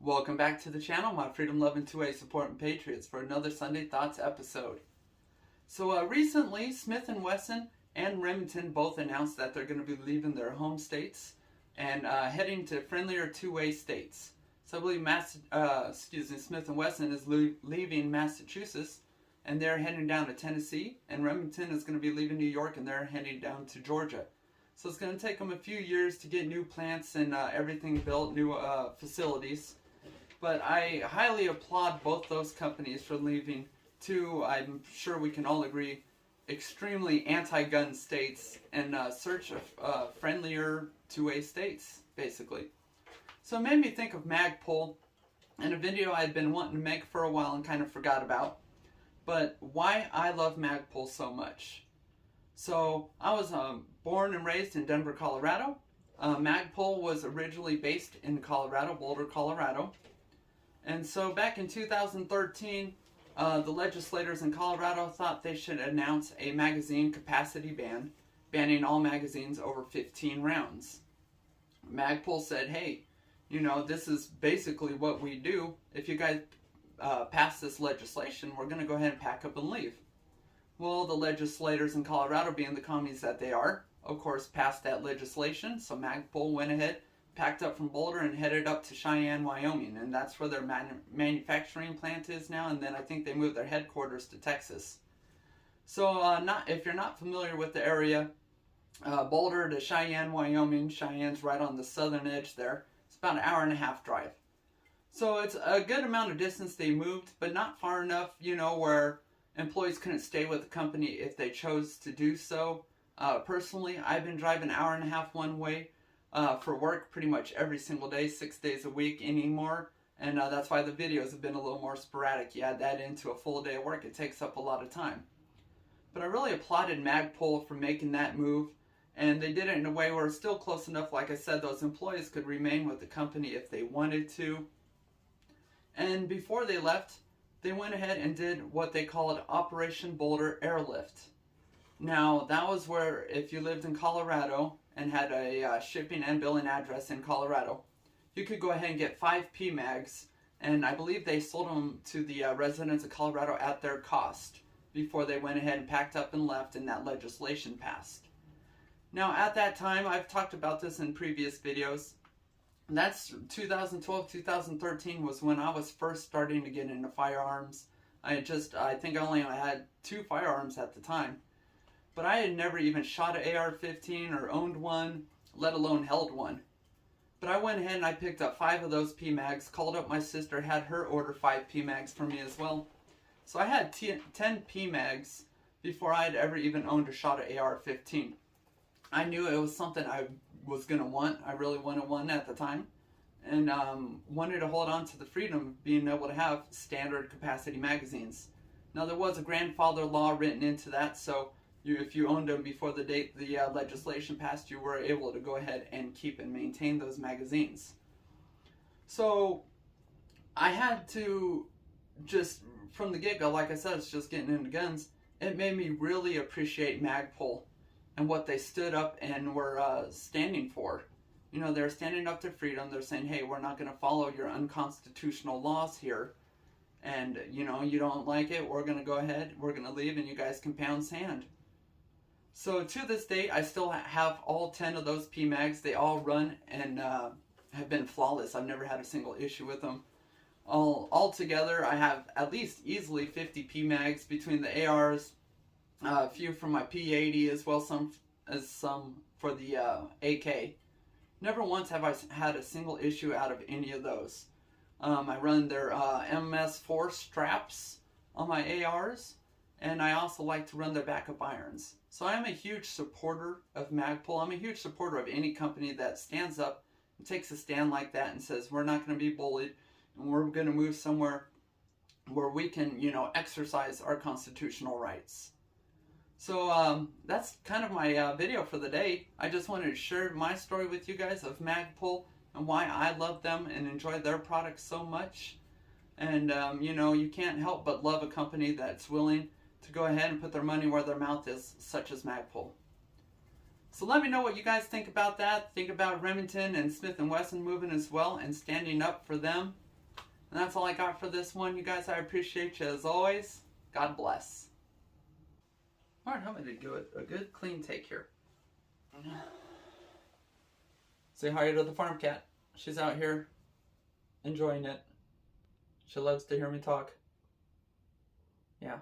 Welcome back to the channel, my freedom-loving 2A supporting patriots, for another Sunday Thoughts episode. So recently, Smith & Wesson and Remington both announced that they're going to be leaving their home states and heading to friendlier 2A states. So I believe Smith & Wesson is leaving Massachusetts and they're heading down to Tennessee, and Remington is going to be leaving New York and they're heading down to Georgia. So it's going to take them a few years to get new plants and everything built, new facilities. But I highly applaud both those companies for leaving two, I'm sure we can all agree, extremely anti-gun states in search of friendlier 2A states, basically. So it made me think of Magpul and a video I had been wanting to make for a while and kind of forgot about. But why I love Magpul so much. So I was born and raised in Denver, Colorado. Magpul was originally based in Colorado, Boulder, Colorado. And so back in 2013, the legislators in Colorado thought they should announce a magazine capacity ban, banning all magazines over 15 rounds. Magpul said, hey, you know, this is basically what we do. If you guys pass this legislation, we're going to go ahead and pack up and leave. Well, the legislators in Colorado, being the commies that they are, of course, passed that legislation. So Magpul went ahead, packed up from Boulder and headed up to Cheyenne, Wyoming, and that's where their manufacturing plant is now, and then I think they moved their headquarters to Texas. So if you're not familiar with the area, Boulder to Cheyenne, Wyoming, Cheyenne's right on the southern edge there. It's about an hour-and-a-half drive. So it's a good amount of distance they moved, but not far enough, you know, where employees couldn't stay with the company if they chose to do so. Personally, I've been driving an hour-and-a-half one way for work pretty much every single day, 6 days a week anymore, and that's why the videos have been a little more sporadic. You add that into a full day of work, it takes up a lot of time. But I really applauded Magpul for making that move, and they did it in a way where it's still close enough, like I said, those employees could remain with the company if they wanted to. And before they left, they went ahead and did what they called Operation Boulder Airlift. Now, that was where if you lived in Colorado and had a shipping and billing address in Colorado, you could go ahead and get 5 PMags, and I believe they sold them to the residents of Colorado at their cost before they went ahead and packed up and left and that legislation passed. Now, at that time, I've talked about this in previous videos, that's 2012, 2013 was when I was first starting to get into firearms. I think I only had 2 firearms at the time. But I had never even shot an AR-15 or owned one, let alone held one. But I went ahead and I picked up 5 of those PMags, called up my sister, had her order 5 PMags for me as well. So I had 10 PMags before I had ever even owned or shot an AR-15. I knew it was something I was going to want. I really wanted one at the time. And wanted to hold on to the freedom of being able to have standard capacity magazines. Now there was a grandfather law written into that, so if you owned them before the date the legislation passed, you were able to go ahead and keep and maintain those magazines. So I had to just, from the get-go, like I said, it's just getting into guns. It made me really appreciate Magpul and what they stood up and were standing for. You know, they're standing up to freedom. They're saying, hey, we're not going to follow your unconstitutional laws here. And, you know, you don't like it, we're going to go ahead, we're going to leave, and you guys can pound sand. So to this day, I still have all 10 of those PMags. They all run and have been flawless. I've never had a single issue with them. All together, I have at least easily 50 PMags between the ARs, a few from my P80 as well, some for the AK. Never once have I had a single issue out of any of those. I run their MS4 straps on my ARs, and I also like to run their backup irons. So I'm a huge supporter of Magpul. I'm a huge supporter of any company that stands up and takes a stand like that and says, we're not going to be bullied, and we're going to move somewhere where we can, you know, exercise our constitutional rights. So that's kind of my video for the day. I just wanted to share my story with you guys of Magpul and why I love them and enjoy their products so much. And, you know, you can't help but love a company that's willing to go ahead and put their money where their mouth is, such as Magpul. So let me know what you guys think about that. Think about Remington and Smith & Wesson moving as well and standing up for them. And that's all I got for this one. You guys, I appreciate you as always. God bless. Alright, I'm going to do a good clean take here. Say hi to the farm cat. She's out here enjoying it. She loves to hear me talk. Yeah.